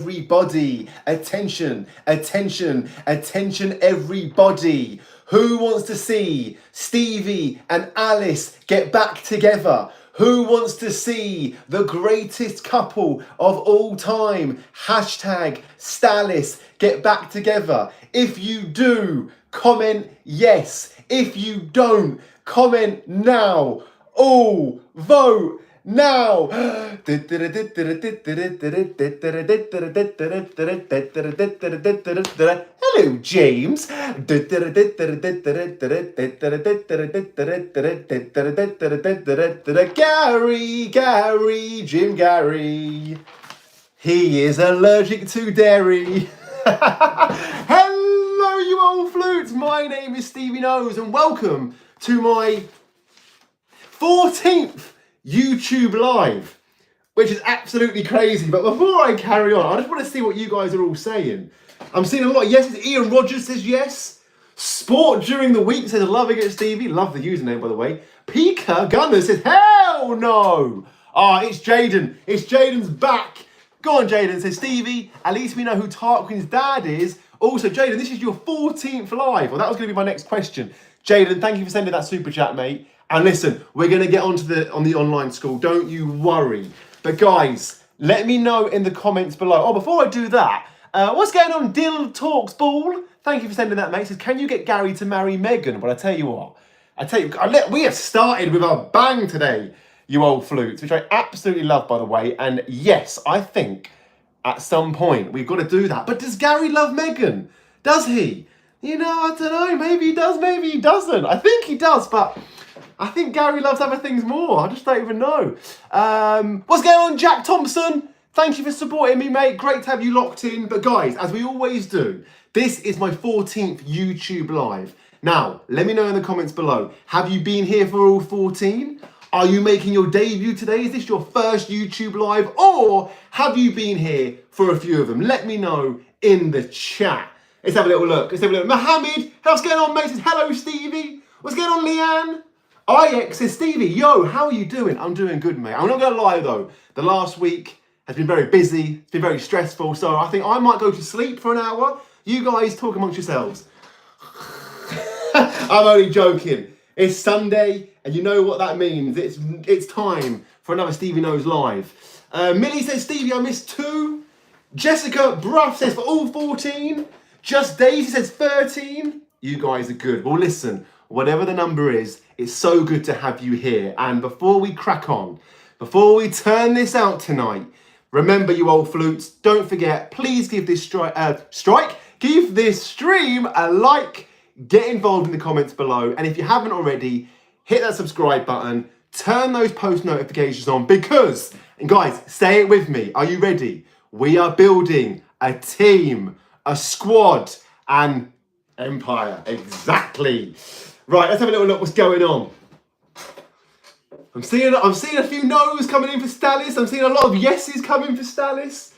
Everybody, attention, attention, attention, everybody. Who wants to see Stevie and Alice get back together? Who wants to see the greatest couple of all time, hashtag Stalis, get back together? If you do, comment yes. If you don't, comment now. All vote now. Hello, James. Jim Gary. He is allergic to dairy. Hello, you old flutes. My name is Stevie Knows, and welcome to my 14th YouTube live, which is absolutely crazy. But before I carry on, I just want to see what you guys are all saying. I'm seeing a lot of yeses. Ian Rogers says yes. Sport during the week says loving it, Stevie. Love the username, by the way. Pika Gunner says hell no. It's Jaden. It's Jaden's back. Go on, Jaden. Says Stevie. At least we know who Tarquin's dad is. Also, Jaden, this is your 14th live. Well, that was going to be my next question. Jaden, thank you for sending that super chat, mate. And listen, we're going to get onto the online school. Don't you worry. But guys, let me know in the comments below. Oh, before I do that, what's going on? Dill Talks Ball. Thank you for sending that, mate. Says, can you get Gary to marry Megan? But I tell you what, we have started with a bang today, you old flutes, which I absolutely love, by the way. And yes, I think at some point we've got to do that. But does Gary love Megan? Does he? You know, I don't know. Maybe he does, maybe he doesn't. I think he does, but I think Gary loves other things more. I just don't even know. What's going on, Jack Thompson? Thank you for supporting me, mate. Great to have you locked in. But guys, as we always do, this is my 14th YouTube live. Now, let me know in the comments below. Have you been here for all 14? Are you making your debut today? Is this your first YouTube live? Or have you been here for a few of them? Let me know in the chat. Let's have a little look. Mohammed, what's going on, mate? Says, hello, Stevie. What's going on, Leanne? IX says, Stevie, yo, how are you doing? I'm doing good, mate. I'm not going to lie, though. The last week has been very busy. It's been very stressful. So I think I might go to sleep for an hour. You guys talk amongst yourselves. I'm only joking. It's Sunday, and you know what that means. It's time for another Stevie Knows live. Millie says, Stevie, I missed 2. Jessica Bruff says, for all 14. Just Daisy says 13. You guys are good. Well, listen, whatever the number is, it's so good to have you here. And before we crack on, before we turn this out tonight, remember, you old flutes, don't forget, please give this give this stream a like, get involved in the comments below. And if you haven't already, hit that subscribe button, turn those post notifications on because, and guys, say it with me. Are you ready? We are building a team, a squad, an empire. Exactly. Right, let's have a little look what's going on. I'm seeing a few no's coming in for Stalis. I'm seeing a lot of yeses coming for Stalis.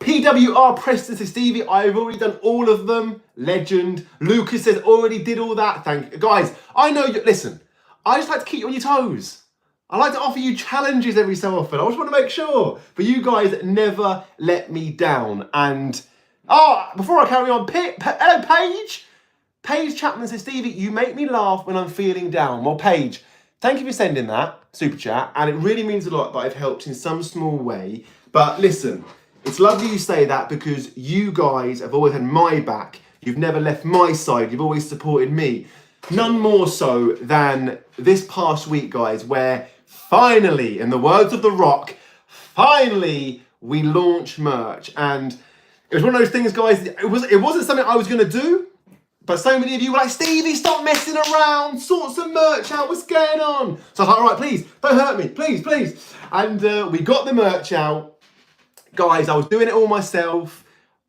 PWR Preston says, Stevie, I've already done all of them. Legend. Lucas says, already did all that. Thank you. Guys, I know you. Listen, I just like to keep you on your toes. I like to offer you challenges every so often. I just want to make sure. But you guys never let me down. And, before I carry on, hello, Paige. Paige Chapman says, Stevie, you make me laugh when I'm feeling down. Well, Paige, thank you for sending that super chat. And it really means a lot that I've helped in some small way. But listen, it's lovely you say that because you guys have always had my back. You've never left my side. You've always supported me. None more so than this past week, guys, where finally, in the words of The Rock, finally we launched merch. And it was one of those things, guys, it wasn't something I was going to do. But so many of you were like, Stevie, stop messing around, sort some merch out, what's going on? So I was like, all right, please, don't hurt me, please, please. And we got the merch out. Guys, I was doing it all myself.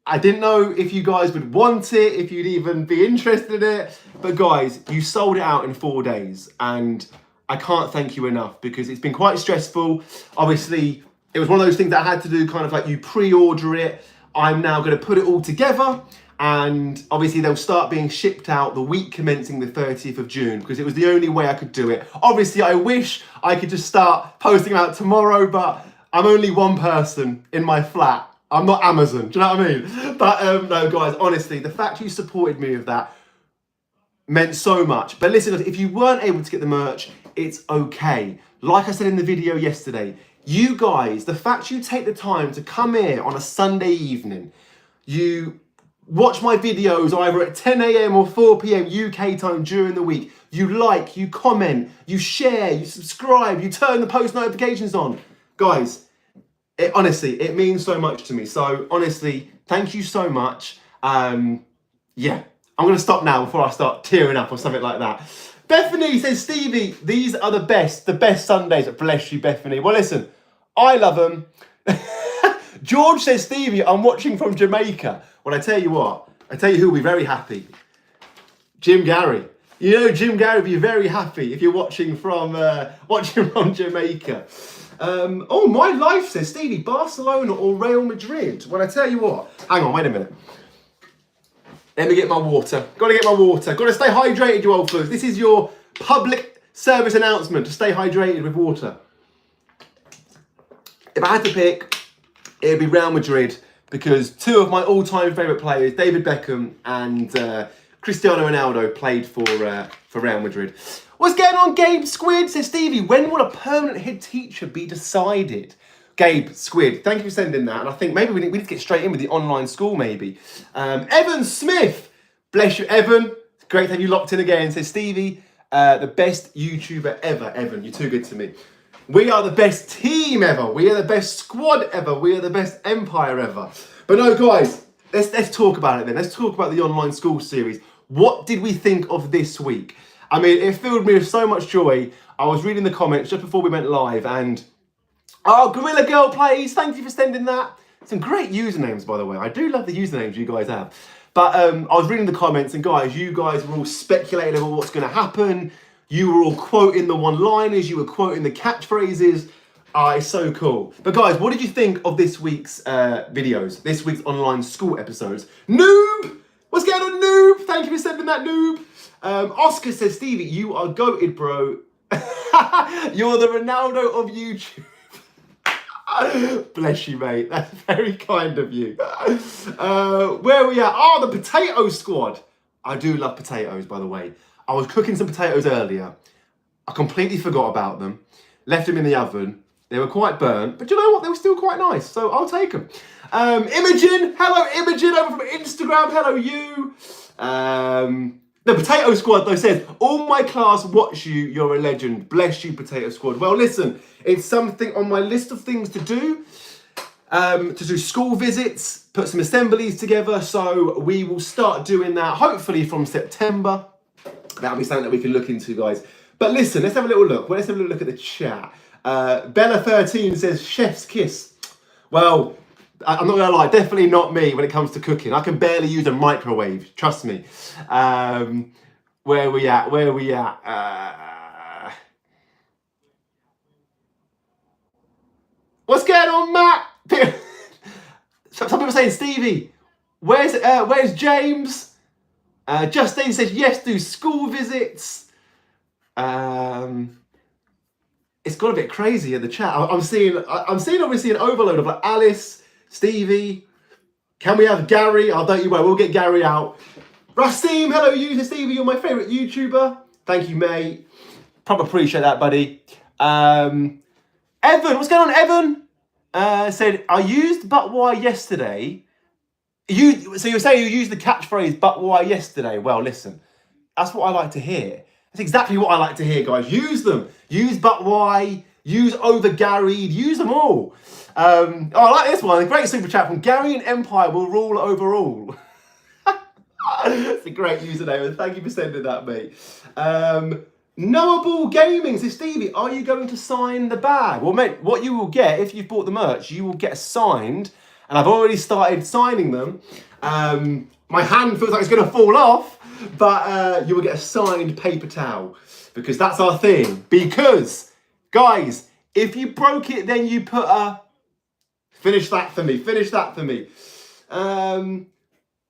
I didn't know if you guys would want it, if you'd even be interested in it. But guys, you sold it out in 4 days. And I can't thank you enough because it's been quite stressful. Obviously, it was one of those things that I had to do, kind of like you pre-order it. I'm now going to put it all together. And obviously they'll start being shipped out the week commencing the 30th of June because it was the only way I could do it. Obviously, I wish I could just start posting them out tomorrow, but I'm only one person in my flat I'm not Amazon. Do you know what I mean? But no, guys, honestly, the fact you supported me with that meant so much. But listen, if you weren't able to get the merch, it's okay. Like I said in the video yesterday, you guys, the fact you take the time to come here on a Sunday evening, you watch my videos either at 10 a.m. or 4 p.m. UK time during the week, you like, you comment, you share, you subscribe, you turn the post notifications on. Guys, honestly, it means so much to me. So honestly, thank you so much. Yeah, I'm going to stop now before I start tearing up or something like that. Bethany says, Stevie, these are the best Sundays. Bless you, Bethany. Well, listen, I love them. George says, Stevie, I'm watching from Jamaica. Well, I tell you what, I tell you who will be very happy. Jim Gary. You know, Jim Gary will be very happy if you're watching from Jamaica. Oh, my life says, Stevie, Barcelona or Real Madrid? Well, I tell you what, hang on, wait a minute. Let me get my water. Gotta get my water. Gotta stay hydrated, you old fools. This is your public service announcement to stay hydrated with water. If I had to pick, it'd be Real Madrid because two of my all-time favourite players, David Beckham and Cristiano Ronaldo, played for Real Madrid. What's going on, Gabe Squid? Says Stevie, when will a permanent head teacher be decided? Gabe Squid, thank you for sending that. And I think maybe we need to get straight in with the online school, maybe. Evan Smith, bless you, Evan. It's great to have you locked in again. Says Stevie, the best YouTuber ever. Evan, you're too good to me. We are the best team ever. We are the best squad ever. We are the best empire ever. But no, guys, let's talk about it then. Let's talk about the online school series. What did we think of this week? I mean, it filled me with so much joy. I was reading the comments just before we went live and... Oh, Gorilla Girl Plays, thank you for sending that. Some great usernames, by the way. I do love the usernames you guys have. But I was reading the comments and guys, you guys were all speculating about what's going to happen. You were all quoting the one-liners. You were quoting the catchphrases. It's so cool. But guys, what did you think of this week's videos? This week's online school episodes? Noob! What's going on, Noob? Thank you for sending that, Noob. Oscar says, Stevie, you are goated, bro. You're the Ronaldo of YouTube. Bless you, mate. That's very kind of you. Where are we at? Oh, the potato squad. I do love potatoes, by the way. I was cooking some potatoes earlier. I completely forgot about them. Left them in the oven. They were quite burnt, but you know what? They were still quite nice, so I'll take them. Imogen. Hello, Imogen, over from Instagram. Hello, you. The Potato Squad, though, says, all my class watch you, you're a legend. Bless you, Potato Squad. Well, listen, it's something on my list of things to do school visits, put some assemblies together, so we will start doing that, hopefully from September. That'll be something that we can look into, guys. But listen, let's have a little look. Let's have a little look at the chat. Bella13 says, chef's kiss. Well, I'm not gonna lie, definitely not me when it comes to cooking. I can barely use a microwave, trust me. Where are we at? What's going on, Matt? Some people are saying, Stevie, where's James? Justine says, yes, do school visits. It's got a bit crazy in the chat. I'm seeing obviously an overload of like Alice, Stevie, can we have Gary? Oh, don't you worry, we'll get Gary out. Rasim, hello you, Stevie, you're my favourite YouTuber. Thank you, mate. Proper appreciate that, buddy. Evan, what's going on, Evan? Said, I used but why yesterday. So you're saying you used the catchphrase but why yesterday? Well, listen, that's what I like to hear. That's exactly what I like to hear, guys. Use them. Use but why. Use over Gary. Use them all. Oh, I like this one. A great super chat from Garyan Empire will rule over all. It's a great username. Thank you for sending that, mate. Knowable Gaming says, Stevie, are you going to sign the bag? Well, mate, what you will get if you've bought the merch, you will get signed, and I've already started signing them. My hand feels like it's going to fall off, but you will get a signed paper towel because that's our thing. Because, guys, if you broke it, then you put a... Finish that for me.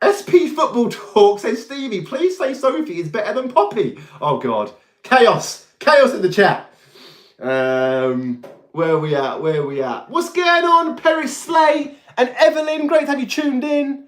SP Football Talk says, Stevie, please say Sophie is better than Poppy. Oh, God. Chaos in the chat. Where are we at? What's going on, Perry Slay? And Evelyn, great to have you tuned in.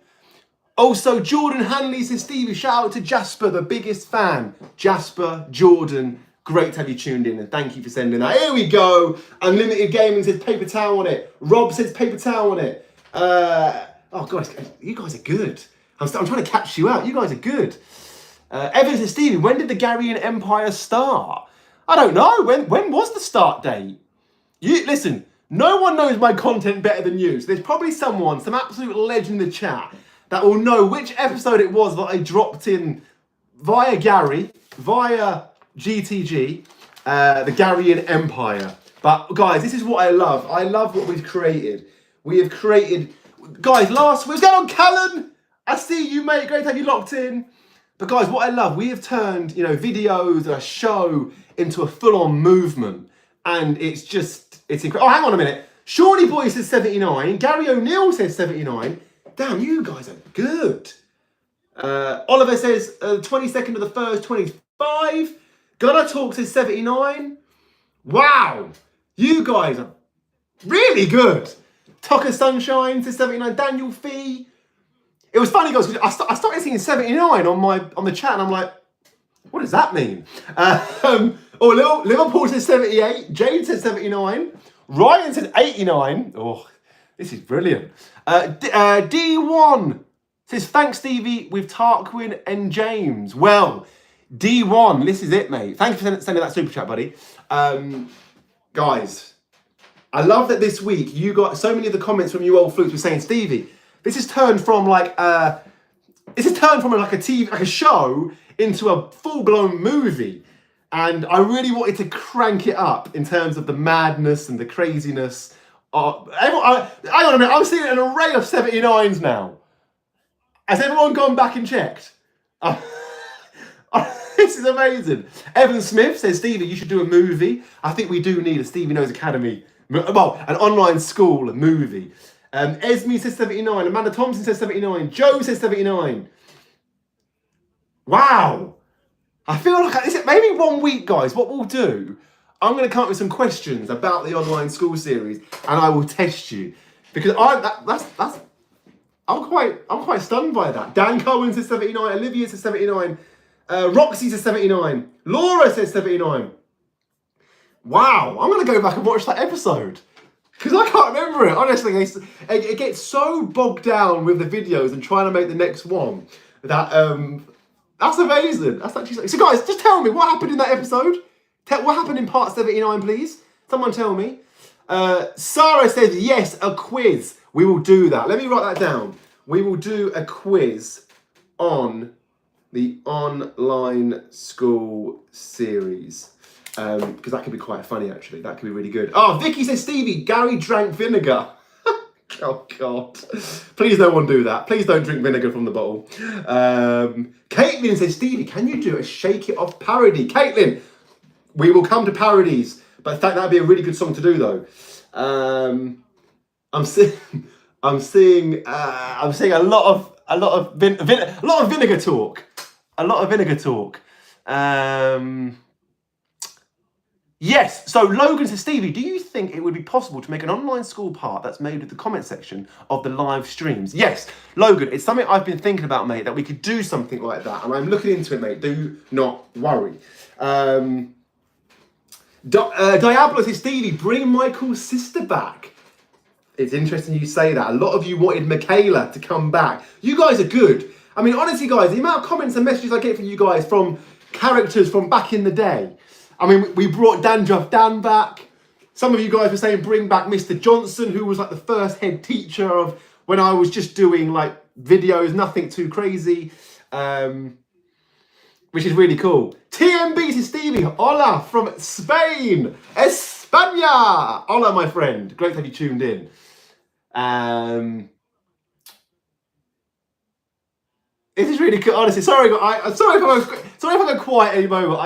Also, Jordan Hanley says, Stevie, shout out to Jasper, the biggest fan. Jasper, Jordan, great to have you tuned in, and thank you for sending that. Here we go. Unlimited Gaming says paper towel on it. Rob says paper towel on it. Oh, guys, you guys are good. I'm trying to catch you out. You guys are good. Evan says, Stevie, when did the Garyan Empire start? I don't know. When was the start date? Listen, no one knows my content better than you. So there's probably some absolute legend in the chat that will know which episode it was that I dropped in via Gary, via GTG, the Garyan Empire. But guys, this is what I love. I love what we've created. We have created, guys, what's going on, Callan? I see you, mate. Great to have you locked in. But guys, what I love, we have turned, videos, a show into a full-on movement. And it's incredible. Oh, hang on a minute. Shawnee Boy says 79. Gary O'Neill says 79. Damn, you guys are good. Oliver says 22nd of the 1st, 25. Gunnar Talk says 79. Wow. You guys are really good. Tucker Sunshine says 79. Daniel Fee. It was funny, guys, because I started seeing 79 on the chat, and I'm like, what does that mean? Liverpool says 78. Jade says 79. Ryan says 89. Oh, this is brilliant. D1 says, thanks, Stevie, with Tarquin and James. Well, D1, this is it, mate. Thank you for sending that super chat, buddy. Guys, I love that this week you got so many of the comments from you old flukes were saying, Stevie, this has turned from like a TV, like a show, into a full-blown movie. And I really wanted to crank it up in terms of the madness and the craziness. Hang on a minute, I'm seeing an array of 79s now. Has everyone gone back and checked? This is amazing. Evan Smith says, Stevie, you should do a movie. I think we do need a Stevie Knows Academy, well, an online school movie. Esme says 79. Amanda Thompson says 79. Joe says 79. Wow. I feel like maybe 1 week, guys, what we'll do, I'm going to come up with some questions about the online school series, and I will test you. Because I'm quite stunned by that. Dan Cohen says 79. Olivia says 79. Roxy says 79. Laura says 79. Wow. I'm going to go back and watch that episode. Because I can't remember it. Honestly, it gets so bogged down with the videos and trying to make the next one that that's amazing. That's actually so. Guys, just tell me what happened in that episode. What happened in part 79, please? Someone tell me. Sarah says yes, a quiz. We will do that. Let me write that down. We will do a quiz on the online school series. Because that could be quite funny, actually. That could be really good. Oh, Vicky says, Stevie, Gary drank vinegar. Oh, God. Please no one do that. Please don't drink vinegar from the bottle. Caitlin says, Stevie, can you do a Shake It Off parody? Caitlin, we will come to parodies. But that'd be a really good song to do, though. I'm seeing a lot of vinegar talk. A lot of vinegar talk. Yes, so Logan says, Stevie, do you think it would be possible to make an online school part that's made with the comment section of the live streams? Yes, Logan, it's something I've been thinking about, mate, that we could do something like that, and I'm looking into it, mate. Do not worry. Diablo says, Stevie, bring Michael's sister back. It's interesting you say that. A lot of you wanted Michaela to come back. You guys are good. I mean, honestly, guys, the amount of comments and messages I get from you guys from characters from back in the day. I mean, we brought Dandruff Dan back. Some of you guys were saying bring back Mr. Johnson, who was like the first head teacher of when I was just doing like videos, nothing too crazy, which is really cool. TMB to Stevie, hola from Spain, España. Hola, my friend. Great to have you tuned in. This is really cool. Honestly, sorry if I go quiet any moment.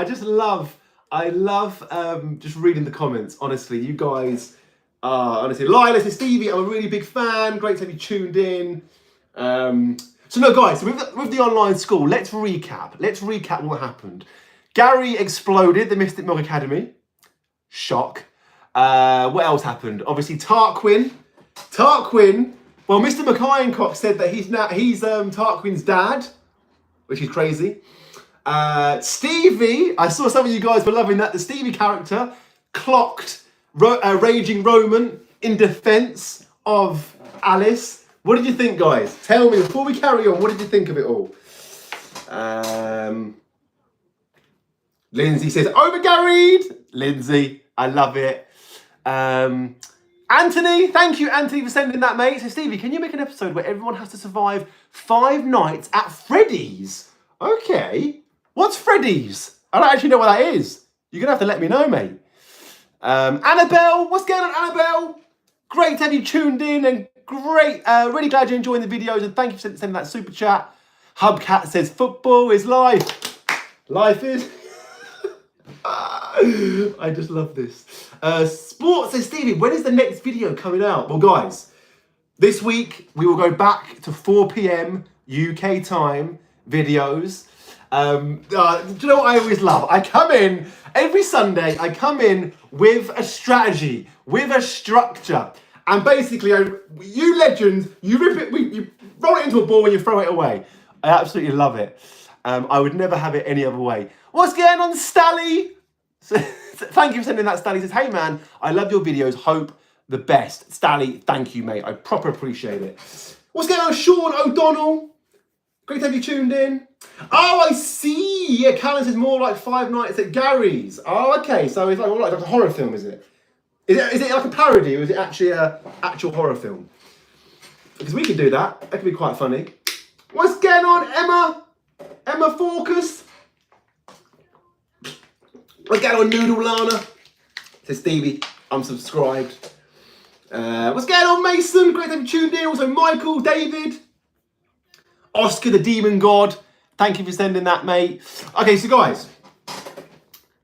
I love just reading the comments. Honestly, you guys are honestly. Lila says, Stevie, I'm a really big fan. Great to have you tuned in. So no, guys, with the online school, let's recap. Let's recap what happened. Gary exploded the Mystic Mog Academy. Shock. What else happened? Obviously, Tarquin Well, Mr. McIroncock said that he's Tarquin's dad, which is crazy. Stevie, I saw some of you guys were loving that. The Stevie character clocked Raging Roman in defense of Alice. What did you think, guys? Tell me, before we carry on, what did you think of it all? Lindsay says, overcarried. Lindsay, I love it. Anthony, thank you, Anthony, for sending that, mate. So, Stevie, can you make an episode where everyone has to survive 5 nights at Freddy's? Okay. What's Freddy's? I don't actually know what that is. You're going to have to let me know, mate. Annabelle, what's going on, Annabelle? Great to have you tuned in and great. Really glad you're enjoying the videos and thank you for sending that super chat. Hubcat says, football is life. Life is... I just love this. Sports says, Stevie, when is the next video coming out? Well, guys, this week we will go back to 4 p.m. UK time videos. Do you know what I always love? I come in every Sunday, I come in with a strategy, with a structure. And basically, you legends, you rip it, you roll it into a ball and you throw it away. I absolutely love it. I would never have it any other way. What's going on, Stally? So, thank you for sending that, Stally. Says, hey man, I love your videos. Hope the best. Stally, thank you, mate. I proper appreciate it. What's going on, Sean O'Donnell? Great to have you tuned in. Oh, I see. Yeah, Callan says more like 5 nights at Gary's. Oh, okay. So it's like a horror film, is it? Is it like a parody or is it actually an actual horror film? Because we could do that. That could be quite funny. What's going on, Emma? Emma Forcus? What's going on, Noodle Lana? Says Stevie, I'm subscribed. What's going on, Mason? Great to have you tuned in. Also, Michael, David, Oscar the Demon God. Thank you for sending that, mate. Okay, so guys,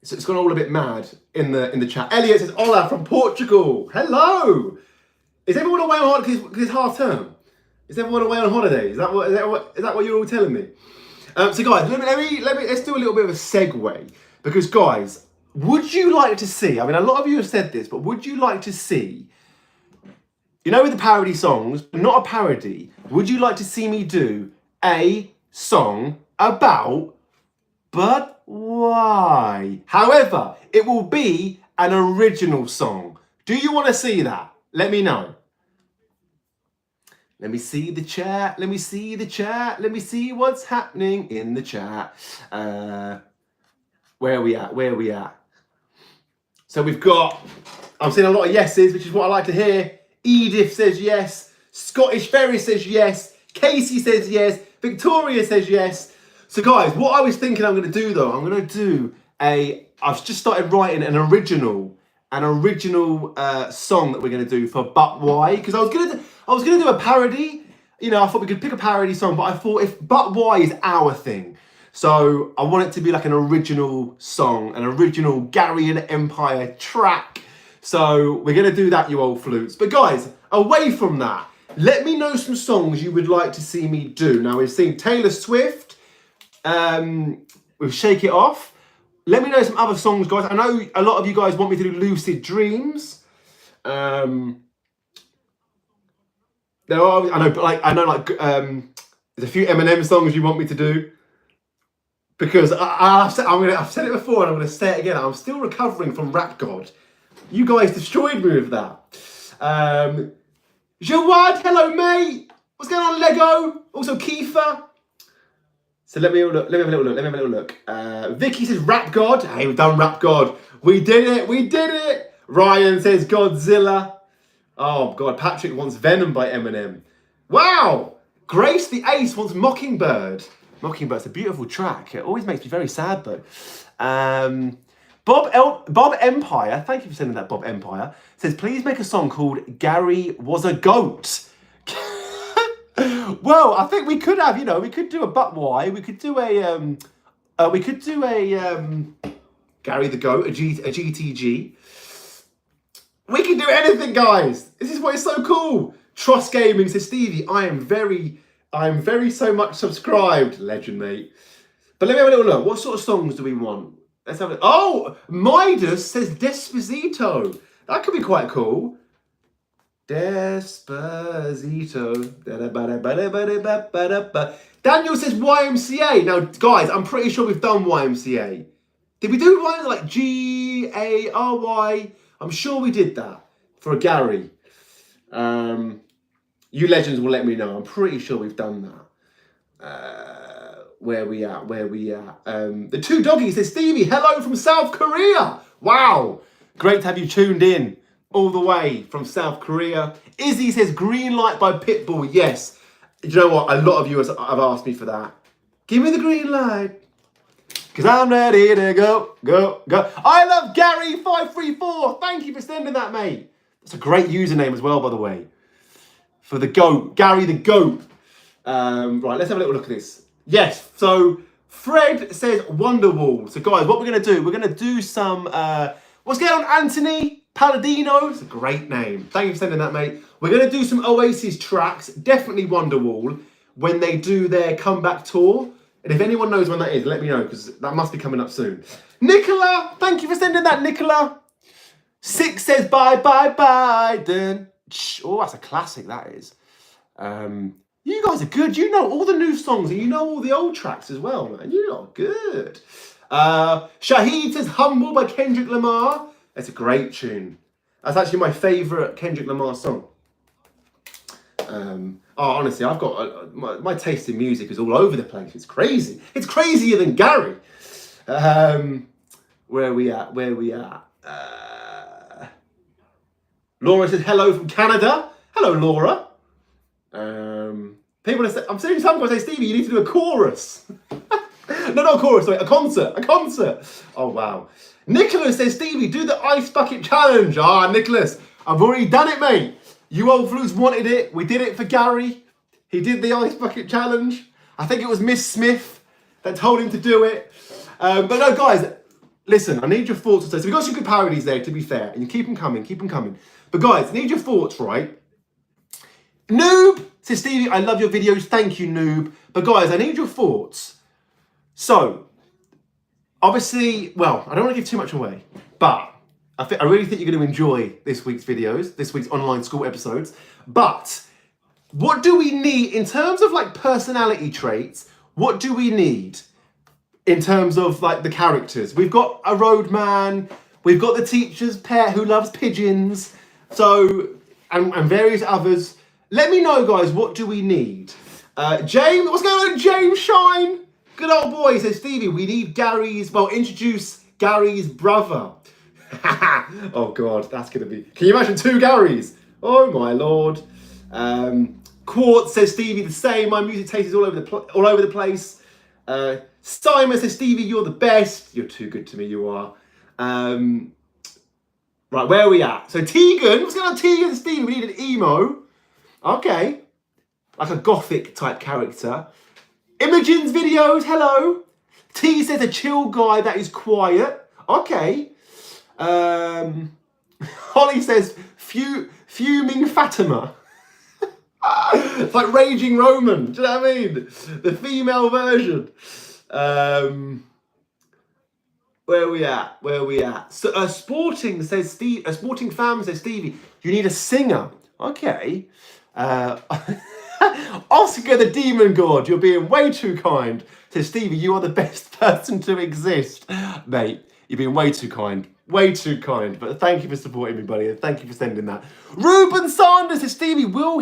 so it's gone all a bit mad in the chat. Elliot says, hola from Portugal. Hello. Is everyone away on holiday because it's half term? Is everyone away on holiday? Is that what you're all telling me? So guys, let's do a little bit of a segue. Because guys, would you like to see, I mean, a lot of you have said this, but would you like to see, you know, with the parody songs, not a parody, would you like to see me do a song about but why? However, it will be an original song. Do you want to see that? Let me know. Let me see the chat. Let me see the chat. Let me see what's happening in the chat. Where are we at? Where are we at? So we've got, I'm seeing a lot of yeses, which is what I like to hear. Edith says yes. Scottish Ferry says yes. Casey says yes. Victoria says yes. So guys, what I was thinking I'm going to do though, I'm going to do I've just started writing an original song that we're going to do for But Why, because I was going to do a parody. You know, I thought we could pick a parody song, but I thought if But Why is our thing, so I want it to be like an original song, an original Garyan Empire track. So we're going to do that, you old flutes. But guys, away from that, let me know some songs you would like to see me do. Now we've seen Taylor Swift, with Shake It Off. Let me know some other songs, guys. I know a lot of you guys want me to do Lucid Dreams. There are, I know there's a few Eminem songs you want me to do. Because I've said it before and I'm going to say it again. I'm still recovering from Rap God. You guys destroyed me with that. Jawad, hello mate. What's going on, Lego? Also Kiefer. So let me have a little look. Vicky says Rap God. Hey, we've done Rap God. We did it. Ryan says Godzilla. Oh God, Patrick wants Venom by Eminem. Wow. Grace the Ace wants Mockingbird. Mockingbird's a beautiful track. It always makes me very sad though. Bob Empire, thank you for sending that, Bob Empire, says, please make a song called Gary Was a Goat. Well, I think we could have, you know, we could do a But Why. We could do a Gary the Goat, a GTG. We can do anything, guys. This is what is so cool. Trust Gaming says, Stevie, I am very so much subscribed. Legend, mate. But let me have a little look. What sort of songs do we want? Let's have it. Oh, Midas says Despacito. That could be quite cool. Despacito. Daniel says YMCA. Now, guys, I'm pretty sure we've done YMCA. Did we do one like Gary? I'm sure we did that for a Gary. You legends will let me know. I'm pretty sure we've done that. Where we at? The two doggies says Stevie, hello from South Korea. Wow, great to have you tuned in all the way from South Korea. Izzy says green light by Pitbull. Yes, you know what? A lot of you have asked me for that. Give me the green light. Because I'm ready to go. I love Gary534. Thank you for sending that, mate. That's a great username as well, by the way. For the GOAT. Gary the GOAT. Right, let's have a little look at this. Yes, so Fred says Wonderwall. So, guys, what we're going to do, we're going to do some... what's going on, Anthony Palladino? It's a great name. Thank you for sending that, mate. We're going to do some Oasis tracks. Definitely Wonderwall when they do their comeback tour. And if anyone knows when that is, let me know, because that must be coming up soon. Nicola, thank you for sending that, Nicola. 6 says bye, Biden. Oh, that's a classic, that is. You guys are good. You know all the new songs, and you know all the old tracks as well, man. You lot are good. Shahid says Humble by Kendrick Lamar. That's a great tune. That's actually my favourite Kendrick Lamar song. Honestly, I've got my taste in music is all over the place. It's crazy. It's crazier than Gary. Where are we at? Laura says hello from Canada. Hello, Laura. People are I'm seeing some guys say, Stevie, you need to do a chorus. No, not a chorus. Sorry, a concert. Oh wow. Nicholas says, Stevie, do the ice bucket challenge. Nicholas, I've already done it, mate. You old flus wanted it. We did it for Gary. He did the ice bucket challenge. I think it was Miss Smith that told him to do it. But no, guys, listen, I need your thoughts. So we've got some good parodies there, to be fair. And you keep them coming. But guys, I need your thoughts, right? Noob says, Stevie, I love your videos. Thank you, Noob. But guys, I need your thoughts. So, obviously, well, I don't want to give too much away. But I really think you're going to enjoy this week's videos, this week's online school episodes. But what do we need in terms of like personality traits? What do we need in terms of like the characters? We've got a roadman. We've got the teacher's pet who loves pigeons. So, and various others. Let me know, guys, what do we need? James, what's going on, James Shine? Good old boy says, Stevie, we need introduce Gary's brother. Oh God, that's gonna be. Can you imagine 2 Garys? Oh my Lord. Quartz says Stevie the same. My music taste is all over the place. Simon says Stevie, you're the best. You're too good to me. You are. Right, where are we at? So Tegan, what's going on, Tegan? Stevie, we need an emo. Okay, like a gothic type character. Imogen's videos. Hello. T says a chill guy that is quiet. Okay. Holly says, fuming Fatima. It's like Raging Roman. Do you know what I mean? The female version. Where are we at? So, Sporting says Sporting Fam says, Stevie, you need a singer. Okay. Oscar the Demon God, you're being way too kind. Says Stevie, you are the best person to exist. Mate, you're being way too kind. Way too kind. But thank you for supporting me, buddy. And thank you for sending that. Ruben Sanders says, Stevie, will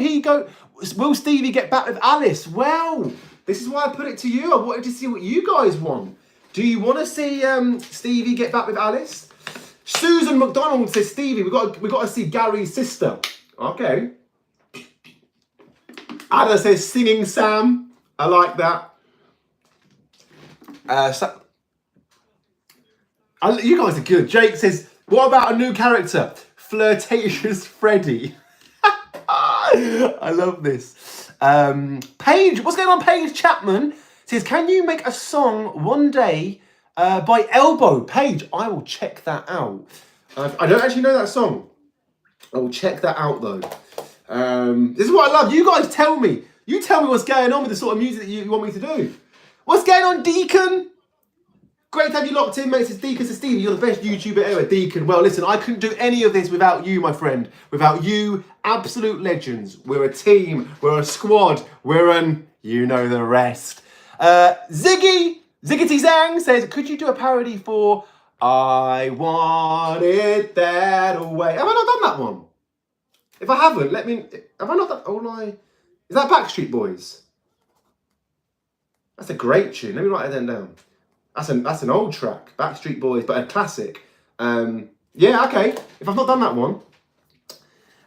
Stevie get back with Alice? Well, this is why I put it to you. I wanted to see what you guys want. Do you want to see Stevie get back with Alice? Susan McDonald says, Stevie, we got to see Gary's sister. Okay. Ada says, Singing Sam. I like that. You guys are good. Jake says, what about a new character? Flirtatious Freddy. I love this. Paige, what's going on, Paige Chapman? Says, can you make a song one day by Elbow? Paige, I will check that out. I don't actually know that song. I will check that out though. This is what I love. You guys tell me. You tell me what's going on with the sort of music that you want me to do. What's going on, Deacon? Great to have you locked in, mate. Says Deacon. Says Stevie, you're the best YouTuber ever. Deacon, well, listen, I couldn't do any of this without you, my friend. Without you, absolute legends. We're a team. We're a squad. We're an... You know the rest. Ziggity Zang says, could you do a parody for I Want It That Way? Have I not done that one? If I haven't, let me... Have I not done... Is that Backstreet Boys? That's a great tune. Let me write it down. That's an old track. Backstreet Boys, but a classic. Yeah, okay. If I've not done that one.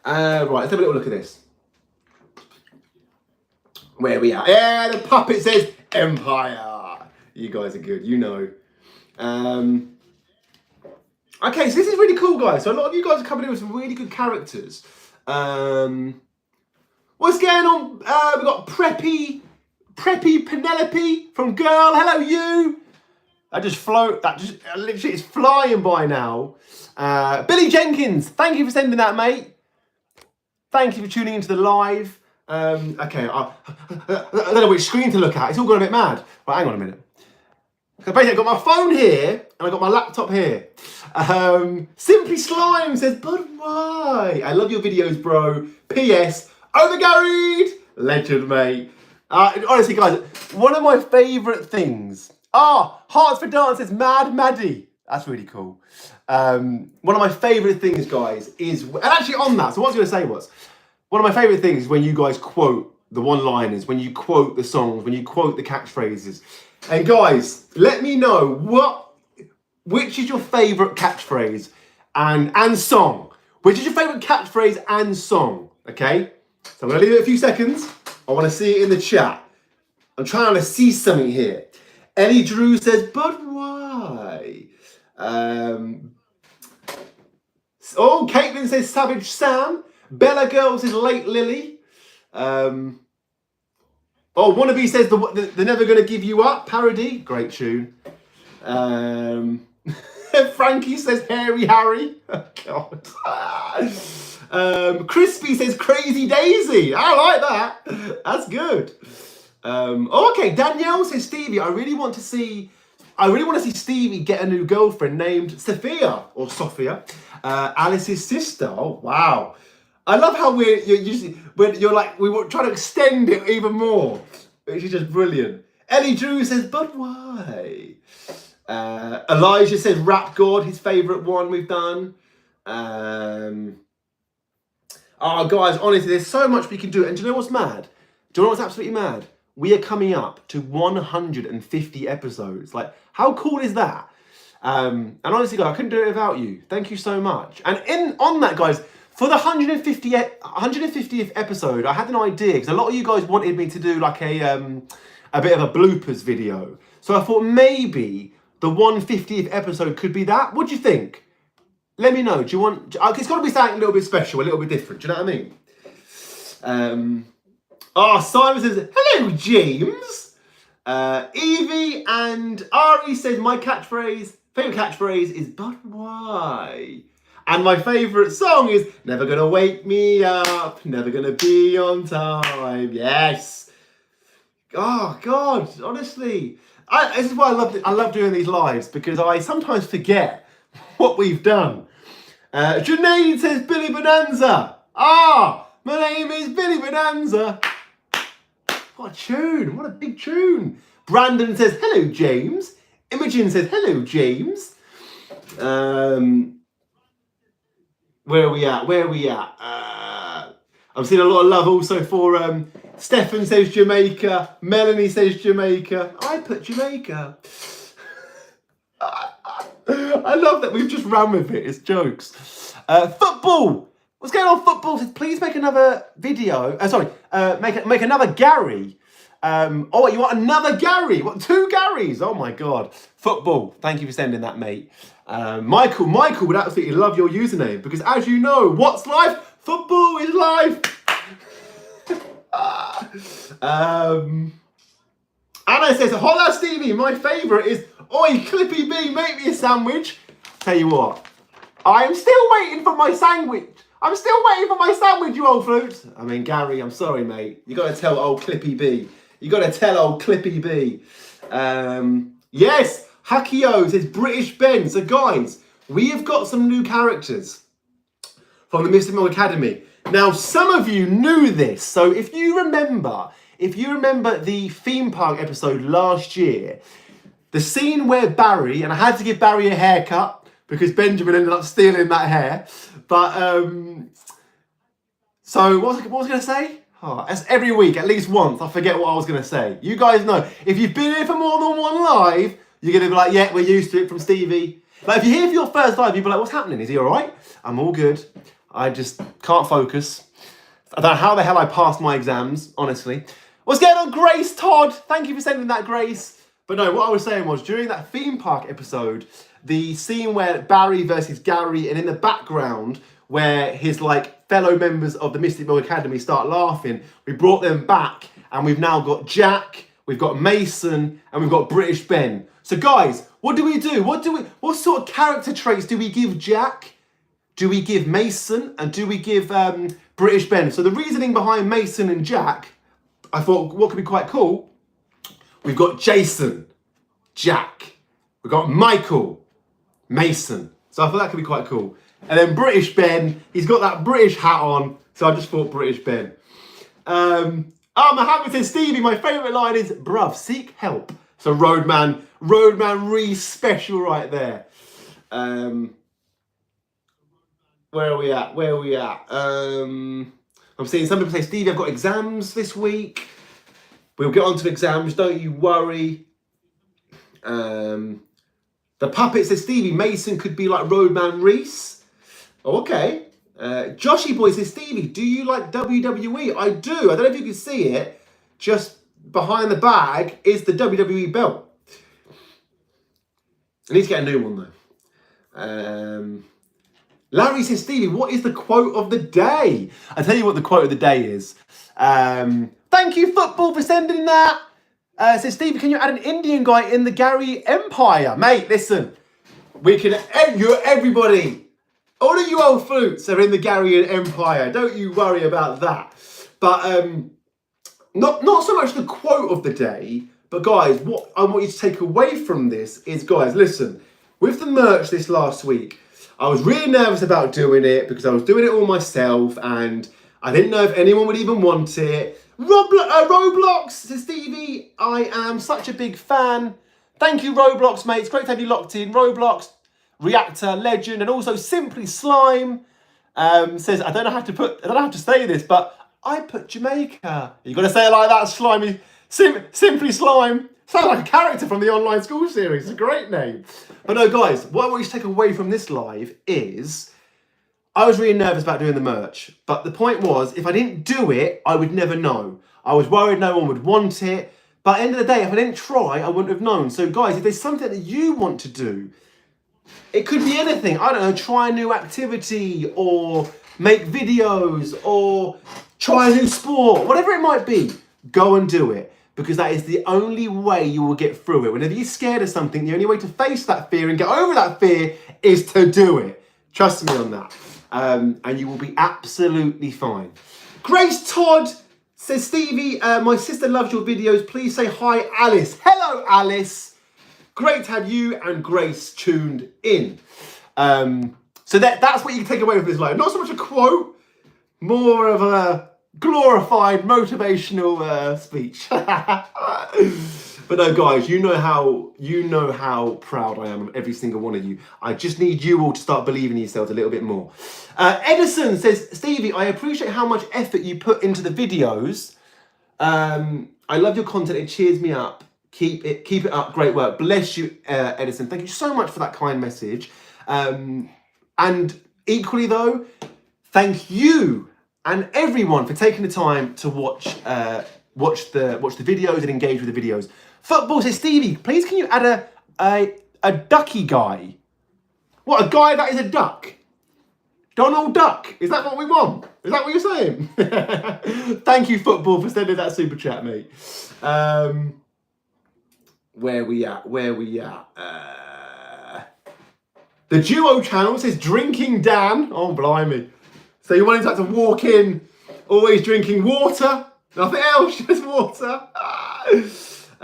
Right, let's have a little look at this. Where are we at? Yeah, the puppet says Empire. You guys are good, you know. Okay, so this is really cool, guys. So a lot of you guys are coming in with some really good characters. What's going on? We've got Preppy Penelope from Girl. Hello, you. That just literally is flying by now. Billy Jenkins, thank you for sending that, mate. Thank you for tuning into the live. Okay, I don't know which screen to look at. It's all gone a bit mad. Right, hang on a minute. So basically, I've got my phone here and I've got my laptop here. Simply Slime says, but why? I love your videos, bro. P.S. Overgarried. Legend, mate. Honestly, guys, one of my favourite things. Hearts for Dance says Mad Maddie. That's really cool. One of my favourite things, guys, is... And actually on that, so what I was going to say was, one of my favourite things is when you guys quote the one-liners, when you quote the songs, when you quote the catchphrases. And guys, let me know which is your favourite catchphrase and song. Which is your favourite catchphrase and song, okay? So I'm going to leave it a few seconds. I want to see it in the chat. I'm trying to see something here. Ellie Drew says, but why? Caitlin says Savage Sam. Bella Girl says Late Lily. Wannabe says They're Never Gonna Give You Up parody. Great tune. Frankie says Hairy Harry. Oh, God. Crispy says Crazy Daisy. I like that. That's good. Okay. Danielle says Stevie. I really want to see Stevie get a new girlfriend named Sophia or Sophia, Alice's sister. Oh wow. I love how we were trying to extend it even more, which is just brilliant. Ellie Drew says, but why? Elijah says Rap God, his favourite one we've done. Guys, honestly, there's so much we can do. And do you know what's mad? Do you know what's absolutely mad? We are coming up to 150 episodes. Like, how cool is that? And honestly, guys, I couldn't do it without you. Thank you so much. And on that, guys, for the 150th episode, I had an idea because a lot of you guys wanted me to do like a bit of a bloopers video. So I thought maybe the 150th episode could be that. What do you think? Let me know. Do you want? It's got to be something a little bit special, a little bit different. Do you know what I mean? Simon says hello, James. Evie and Ari says my favourite catchphrase is but why? And my favourite song is Never Gonna Wake Me Up, Never Gonna Be On Time. Yes. Oh, God, honestly. This is why I love doing these lives, because I sometimes forget what we've done. Junaid says Billy Bonanza. My name is Billy Bonanza. What a tune. What a big tune. Brandon says, hello, James. Imogen says, hello, James. Where are we at? I'm seeing a lot of love also for Stefan says Jamaica. Melanie says Jamaica. I put Jamaica. I love that we've just ran with it. It's jokes. Football. What's going on, football? Says, please make another video. Make another Gary. You want another Gary? What, 2 Garys? Oh my God. Football. Thank you for sending that, mate. Michael would absolutely love your username because, as you know, what's life? Football is life. Anna says, holla, Stevie. My favourite is, oi, Clippy B, make me a sandwich. Tell you what, I'm still waiting for my sandwich. You old flute. I mean, Gary, I'm sorry, mate. You got to tell old Clippy B. Yes, Hakio says British Ben. So guys, we have got some new characters from the Mystic Mill Academy. Now, some of you knew this. So if you remember the theme park episode last year, the scene where Barry, and I had to give Barry a haircut because Benjamin ended up stealing that hair. But, so what was I going to say? Oh, that's every week, at least once, I forget what I was going to say. You guys know, if you've been here for more than one live, you're going to be like, yeah, we're used to it from Stevie. But if you're here for your first live, you'll be like, what's happening? Is he all right? I'm all good. I just can't focus. I don't know how the hell I passed my exams, honestly. What's going on, Grace Todd? Thank you for sending that, Grace. But no, what I was saying was, during that theme park episode, the scene where Barry versus Gary, and in the background, where his fellow members of the Mystic Mill Academy start laughing, we brought them back, and we've now got Jack, we've got Mason, and we've got British Ben. So guys, what do we do? What sort of character traits do we give Jack? Do we give Mason? And do we give British Ben? So the reasoning behind Mason and Jack, I thought what could be quite cool, we've got Jason, Jack, we've got Michael, Mason. So I thought that could be quite cool. And then British Ben, he's got that British hat on, so I just thought British Ben. Mohammed says, Stevie, my favourite line is, bruv, seek help. So Roadman Reese special right there. Where are we at? I'm seeing some people say, Stevie, I've got exams this week. We'll get on to exams, don't you worry. The puppet says, Stevie, Mason could be like Roadman Reese. Oh, okay. Joshy Boy says, Stevie, do you like WWE? I do. I don't know if you can see it. Just behind the bag is the WWE belt. I need to get a new one, though. Larry says, Stevie, what is the quote of the day? I'll tell you what the quote of the day is. Thank you, football, for sending that. Says, Stevie, can you add an Indian guy in the Garyan Empire? Mate, listen. We can... everybody... All of you old flutes are in the Garyan Empire. Don't you worry about that. But not so much the quote of the day, but guys, what I want you to take away from this is, guys, listen, with the merch this last week, I was really nervous about doing it because I was doing it all myself and I didn't know if anyone would even want it. Roblox says, Stevie, I am such a big fan. Thank you, Roblox, mate. It's great to have you locked in. Roblox, Reactor, Legend, and also Simply Slime says, I don't know how to say this, but I put Jamaica. You got to say it like that, Slimy. Simply Slime. Sounds like a character from the online school series. It's a great name. But no, guys, what I want you to take away from this live is I was really nervous about doing the merch. But the point was, if I didn't do it, I would never know. I was worried no one would want it. But at the end of the day, if I didn't try, I wouldn't have known. So guys, if there's something that you want to do, it could be anything. I don't know, try a new activity or make videos or try a new sport, whatever it might be, go and do it. Because that is the only way you will get through it. Whenever you're scared of something, the only way to face that fear and get over that fear is to do it. Trust me on that. And you will be absolutely fine. Grace Todd says, Stevie, my sister loves your videos. Please say hi, Alice. Hello, Alice. Great to have you and Grace tuned in. So that's what you can take away from this live. Not so much a quote, more of a glorified motivational speech. But no, guys, you know how proud I am of every single one of you. I just need you all to start believing in yourselves a little bit more. Edison says, Stevie, I appreciate how much effort you put into the videos. I love your content. It cheers me up. Keep it up. Great work. Bless you, Edison. Thank you so much for that kind message. And equally though, thank you and everyone for taking the time to watch the videos and engage with the videos. Football says, Stevie, please can you add a ducky guy? What, a guy that is a duck? Donald Duck. Is that what we want? Is that what you're saying? Thank you, Football, for sending that super chat, mate. Where we at? The Duo channel says Drinking Dan. Oh, blimey. So you want him to have to walk in always drinking water? Nothing else, just water.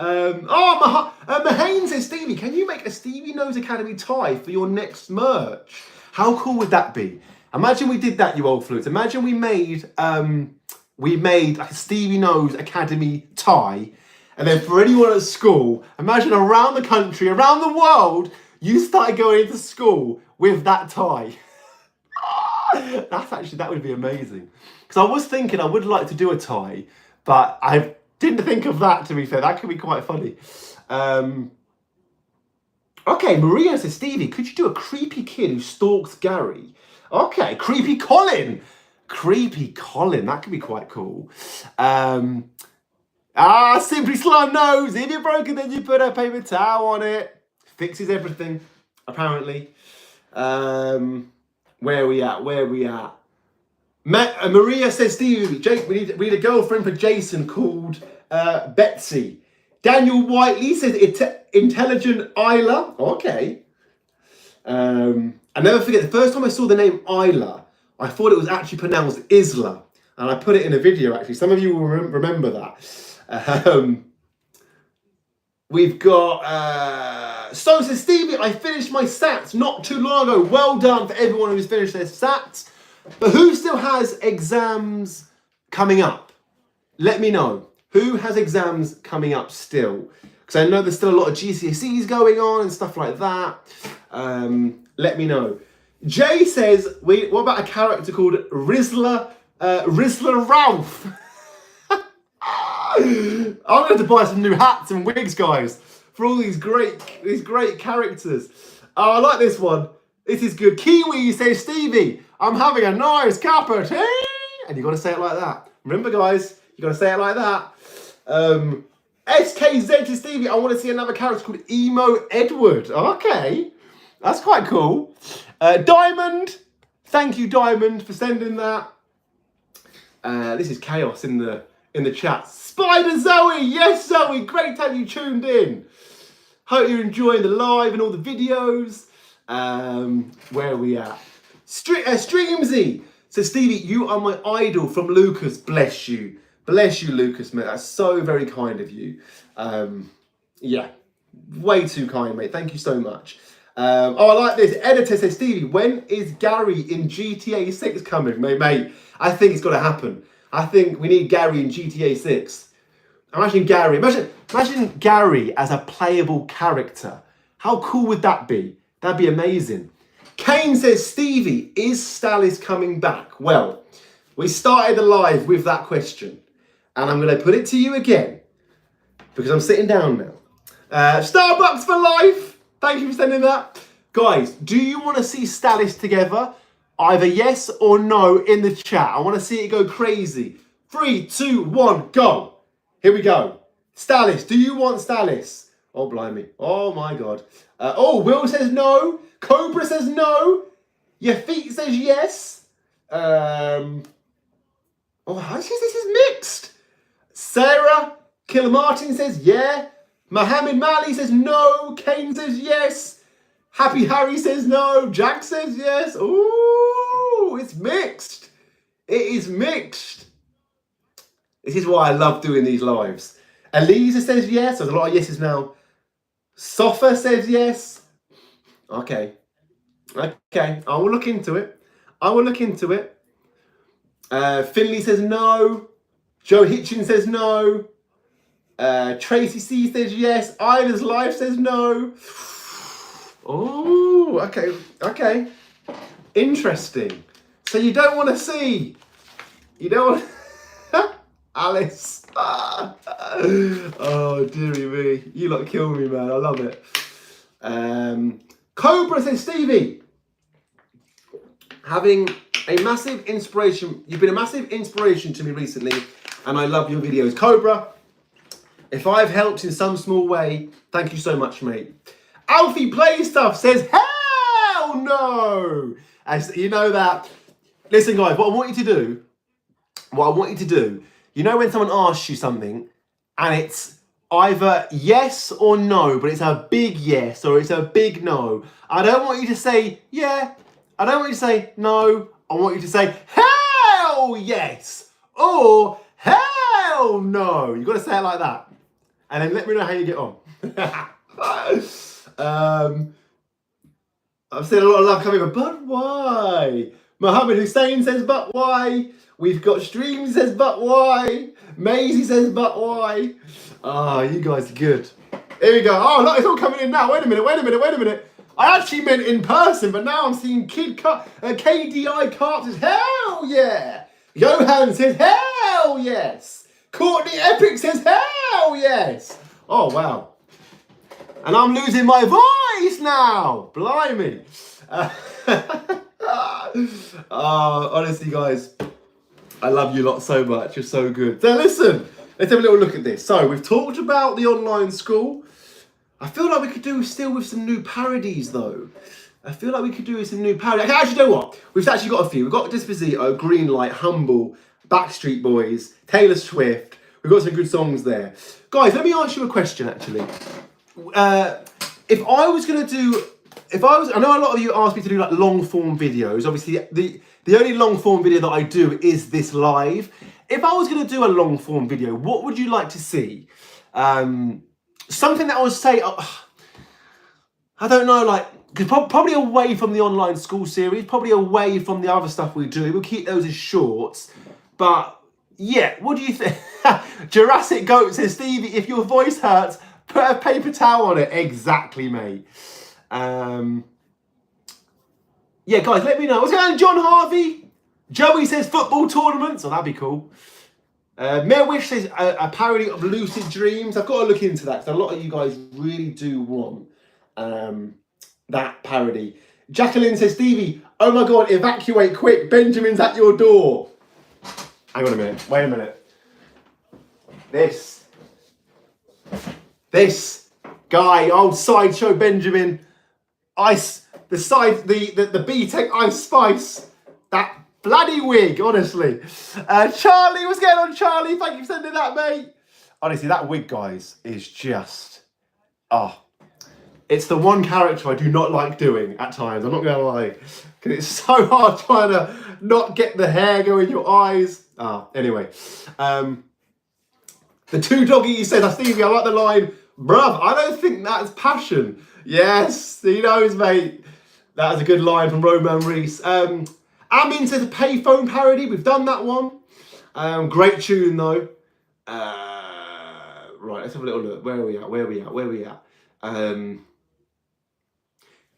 Mahane says, Stevie, can you make a Stevie Knows Academy tie for your next merch? How cool would that be? Imagine we did that, you old flutes. Imagine we made like a Stevie Knows Academy tie, and then for anyone at school, imagine around the country, around the world, you started going into school with that tie. That would be amazing. Because I was thinking I would like to do a tie, but I didn't think of that, to be fair. That could be quite funny. Okay, Maria says, Stevie, could you do a creepy kid who stalks Gary? Okay, creepy Colin. Creepy Colin, that could be quite cool. Simply Slime knows. If you're broken, then you put a paper towel on it. Fixes everything, apparently. Where are we at? Maria says, Stevie, Jake, we need a girlfriend for Jason called Betsy. Daniel Whiteley says, intelligent Isla. Okay. I never forget, the first time I saw the name Isla, I thought it was actually pronounced Isla. And I put it in a video, actually. Some of you will remember that. We've got... So says Stevie, I finished my SATs not too long ago. Well done for everyone who's finished their SATs. But who still has exams coming up? Let me know. Who has exams coming up still? Because I know there's still a lot of GCSEs going on and stuff like that. Let me know. Jay says, what about a character called Rizzler Ralph? I'm going to buy some new hats and wigs, guys, for all these great characters. Oh, I like this one. This is good. Kiwi says, Stevie, I'm having a nice cup of tea. And you got to say it like that. Remember, guys, you got to say it like that. SKZ to Stevie, I want to see another character called Emo Edward. Okay, that's quite cool. Diamond, thank you, Diamond, for sending that. This is chaos in the chat. Spider Zoe, yes, Zoe, great to have you tuned in. Hope you're enjoying the live and all the videos. Where are we at? Streamsy says, Stevie, you are my idol from Lucas. Bless you. Bless you, Lucas, mate. That's so very kind of you. Yeah, way too kind, mate. Thank you so much. I like this. Editor says, Stevie, when is Gary in GTA 6 coming? Mate, I think it's got to happen. I think we need Gary in GTA 6. Imagine Gary. Imagine Gary as a playable character. How cool would that be? That'd be amazing. Kane says, Stevie, is Stalis coming back? Well, we started the live with that question. And I'm going to put it to you again. Because I'm sitting down now. Starbucks for life. Thank you for sending that. Guys, do you want to see Stalis together? Either yes or no in the chat. I want to see it go crazy. 3, 2, 1, go. Here we go. Stalis, do you want Stalis? Oh, blimey. Oh, my God. Will says no. Cobra says no. Your feet says yes. This is mixed. Sarah Kilmartin says yeah. Mohammed Mali says no. Kane says yes. Happy Harry says no. Jack says yes. Ooh, it's mixed. It is mixed. This is why I love doing these lives. Elisa says yes. There's a lot of yeses now. Sofa says yes. Okay. I will look into it. Finley says no. Joe Hitchin says no. Tracy C says yes. Ida's Life says no. Oh, okay. Interesting. So you don't want to see. You don't want Alice. Oh, dearie me. You lot kill me, man. I love it. Cobra says, Stevie, having a massive inspiration. You've been a massive inspiration to me recently, and I love your videos. Cobra, if I've helped in some small way, thank you so much, mate. Alfie Play Stuff says, hell no. As you know that. Listen, guys, what I want you to do, you know when someone asks you something and it's either yes or no, but it's a big yes or it's a big no. I don't want you to say yeah. I don't want you to say no. I want you to say hell yes or hell no. You've got to say it like that. and then let me know how you get on. I've seen a lot of love coming in, but why? Mohammed Hussein says, but why? We've got Stream says, but why? Maisie says, but why? Ah, you guys are good. Here we go. Oh, look, it's all coming in now. Wait a minute. I actually meant in person, but now I'm seeing KDI Carp says, hell yeah. Johan says, hell yes. Courtney Epic says, hell yes. Oh, wow. And I'm losing my voice now. Blimey. Honestly, guys, I love you lot so much. You're so good. So listen, let's have a little look at this. So we've talked about the online school. I feel like we could do still with some new parodies though. Okay, actually, you know what? We've actually got a few. We've got Disposito, Greenlight, Humble, Backstreet Boys, Taylor Swift. We've got some good songs there. Guys, let me ask you a question actually. I know a lot of you asked me to do like long form videos. Obviously, the only long form video that I do is this live. If I was going to do a long form video, what would you like to see? Something that I would say, I don't know, like, probably away from the online school series, probably away from the other stuff we do. We'll keep those as shorts. But yeah, what do you think? Jurassic Goat says, Stevie, if your voice hurts, put a paper towel on it. Exactly, mate. Yeah, guys, let me know. What's going on, John Harvey? Joey says football tournaments. Oh, that'd be cool. Mel Wish says a parody of Lucid Dreams. I've got to look into that because a lot of you guys really do want that parody. Jacqueline says, Stevie, oh my God, evacuate quick. Benjamin's at your door. Hang on a minute. Wait a minute. This guy, old Sideshow Benjamin, the B-Tech Ice Spice, that bloody wig, honestly. Charlie, what's going on, Charlie? Thank you for sending that, mate. Honestly, that wig, guys, is just, it's the one character I do not like doing at times. I'm not going to lie. Because it's so hard trying to not get the hair go in your eyes. Anyway. The two doggies said, Stevie, I like the line, bruv, I don't think that's passion. Yes, he knows, mate. That was a good line from Roman Reese. Amin says a payphone parody. We've done that one. Great tune though. Right, let's have a little look. Where are we at?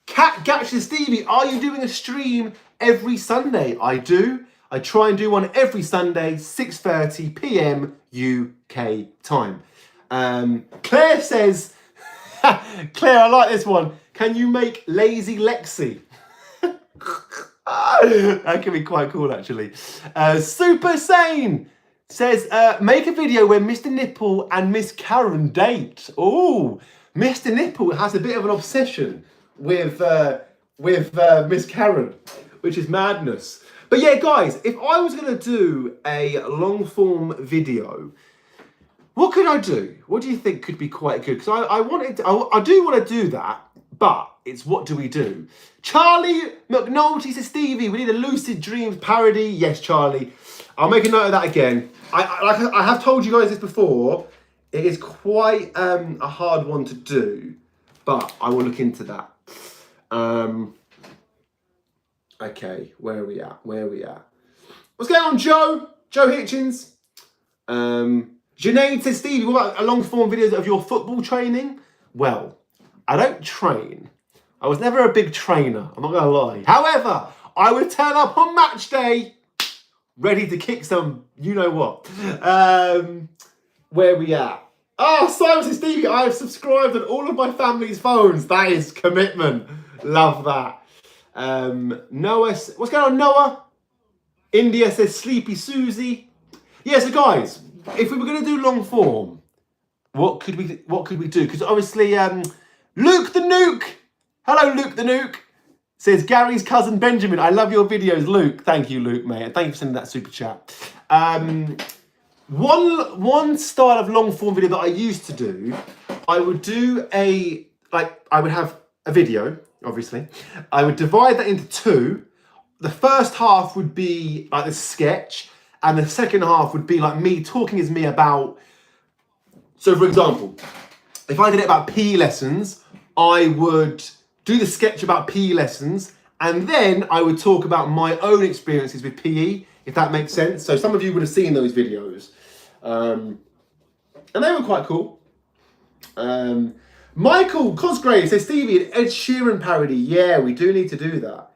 Cat Gatch says, Stevie, are you doing a stream every Sunday? I do. I try and do one every Sunday, 6:30 p.m. UK time. Claire says, Claire, I like this one. Can you make Lazy Lexi? That can be quite cool, actually. Super Sane says, make a video where Mr. Nipple and Miss Karen date. Oh, Mr. Nipple has a bit of an obsession with Miss Karen, which is madness. But yeah, guys, if I was going to do a long form video, what could I do? What do you think could be quite good? Because I do want to do that, but it's what do we do? Charlie McNulty says, Stevie, we need a Lucid Dreams parody. Yes, Charlie. I'll make a note of that again. I have told you guys this before. It is quite a hard one to do, but I will look into that. Okay, where are we at? What's going on, Joe? Joe Hitchens. Janae says, Stevie, what about a long form videos of your football training? Well, I don't train. I was never a big trainer, I'm not going to lie. However, I would turn up on match day, ready to kick some, you know what. Where are we at? Simon says, Stevie, I have subscribed on all of my family's phones. That is commitment. Love that. Noah, what's going on, Noah? India says, Sleepy Susie. Yeah, so guys, if we were going to do long form, what could we do? Because obviously, Luke the Nuke. Hello, Luke the Nuke. Says Gary's cousin Benjamin. I love your videos, Luke. Thank you, Luke, mate. And thank you for sending that super chat. One style of long form video that I used to do, I would do I would have a video, obviously. I would divide that into two. The first half would be like the sketch, and the second half would be like me talking as me about So for example, if I did it about PE lessons, I would do the sketch about PE lessons, and then I would talk about my own experiences with PE, if that makes sense. So some of you would have seen those videos. And they were quite cool. Michael Cosgrave says, Stevie, an Ed Sheeran parody. Yeah, we do need to do that.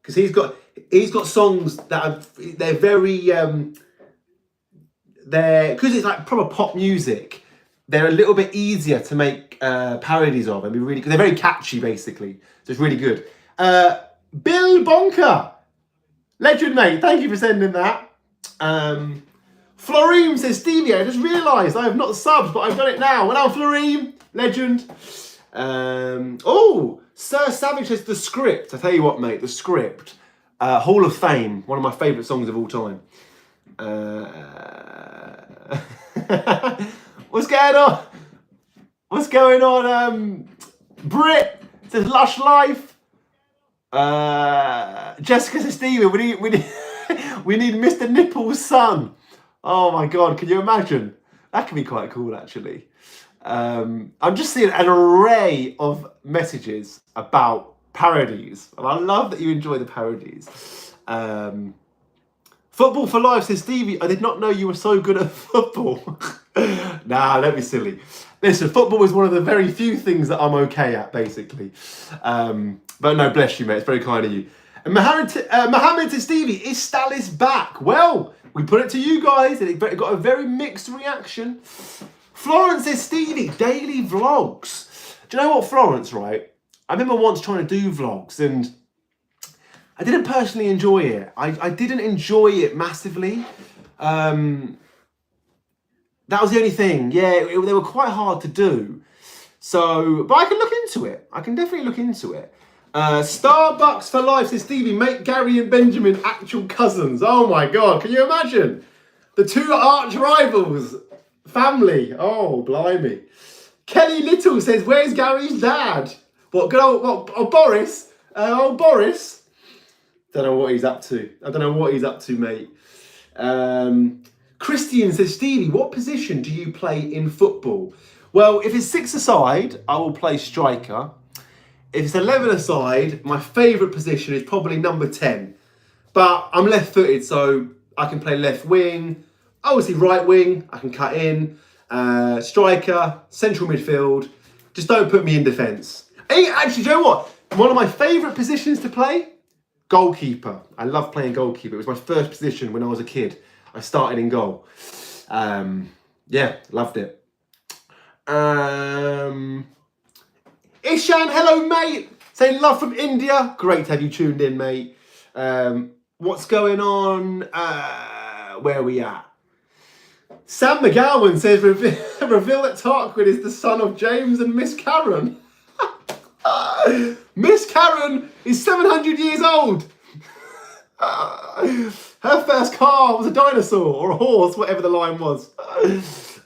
Because he's got songs that they're very, because it's like proper pop music, they're a little bit easier to make parodies of, and be really, because they're very catchy basically. So it's really good. Bill Bonker, legend mate, thank you for sending that. Floreem says, Stevie, I just realised I have not subbed, but I've done it now. Well, Floreem, legend. Oh, Sir Savage says, the script. I tell you what, mate, the script. Hall of Fame, one of my favourite songs of all time. What's going on? What's going on? Brit says, Lush Life. Jessica says, Stevie, we need Mr. Nipple's son. Oh my God, can you imagine? That could be quite cool, actually. I'm just seeing an array of messages about parodies, and I love that you enjoy the parodies. Football for Life says, Stevie, I did not know you were so good at football. Nah, don't be silly. Listen, football is one of the very few things that I'm okay at, basically. But no, bless you, mate. It's very kind of you. And Mohammed to Stevie, is Stalis back? Well, we put it to you guys, and it got a very mixed reaction. Florence says, Stevie, daily vlogs. Do you know what, Florence, right? I remember once trying to do vlogs, and I didn't personally enjoy it. I didn't enjoy it massively. That was the only thing. Yeah, they were quite hard to do. So, but I can look into it. I can definitely look into it. Starbucks for Life says, Stevie, make Gary and Benjamin actual cousins. Oh my God, can you imagine? The two arch rivals, family. Oh, blimey. Kelly Little says, where's Gary's dad? What, good old, what, oh, Boris? Old Boris? Don't know what he's up to. I don't know what he's up to, mate. Christian says, Stevie, what position do you play in football? Well, if it's 6-a-side, I will play striker. If it's 11-a-side, my favourite position is probably number 10. But I'm left-footed, so I can play left wing, obviously right wing, I can cut in, striker, central midfield. Just don't put me in defence. Hey, actually, do you know what? One of my favourite positions to play? Goalkeeper. I love playing goalkeeper. It was my first position when I was a kid. I started in goal. Yeah, loved it. Ishan, hello mate. Saying love from India. Great to have you tuned in, mate. What's going on? Where are we at? Sam McGowan says, reveal that Tarquin is the son of James and Miss Karen. Miss Karen is 700 years old. Her first car was a dinosaur or a horse, whatever the line was.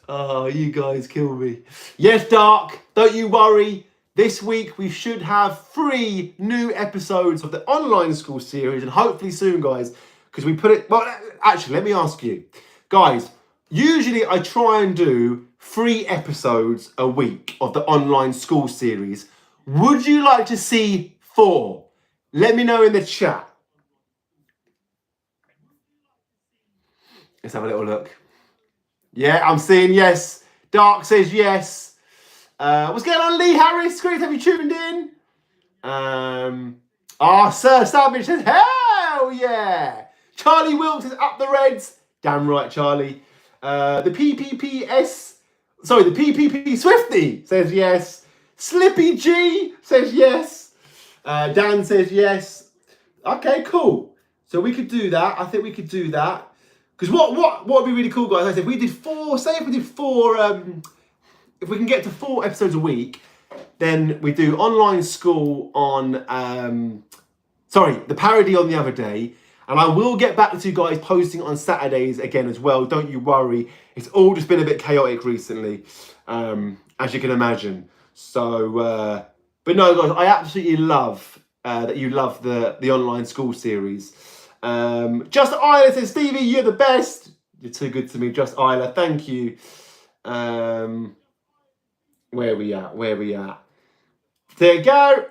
Oh, you guys kill me. Yes, Dark, don't you worry. This week we should have 3 new episodes of the online school series, and hopefully soon, guys, because we put it... Well, actually, let me ask you. Guys, usually I try and do 3 episodes a week of the online school series. Would you like to see 4? Let me know in the chat. Let's have a little look. Yeah, I'm seeing yes. Dark says yes. What's going on, Lee Harris? Great to have you tuned in. Sir Savage says, hell yeah. Charlie Wilkes is up the Reds. Damn right, Charlie. The PPP Swifty says yes. Slippy G says yes. Dan says yes. Okay, cool. So we could do that. I think we could do that. Because what would be really cool, guys, I said, if we did 4, say if we did 4, if we can get to 4 episodes a week, then we do online school on, the parody on the other day. And I will get back to you guys posting on Saturdays again as well. Don't you worry. It's all just been a bit chaotic recently, as you can imagine. So, but no, guys, I absolutely love that you love the online school series. Just Isla says, Stevie, you're the best. You're too good to me, Just Isla. Thank you. Where we at? There,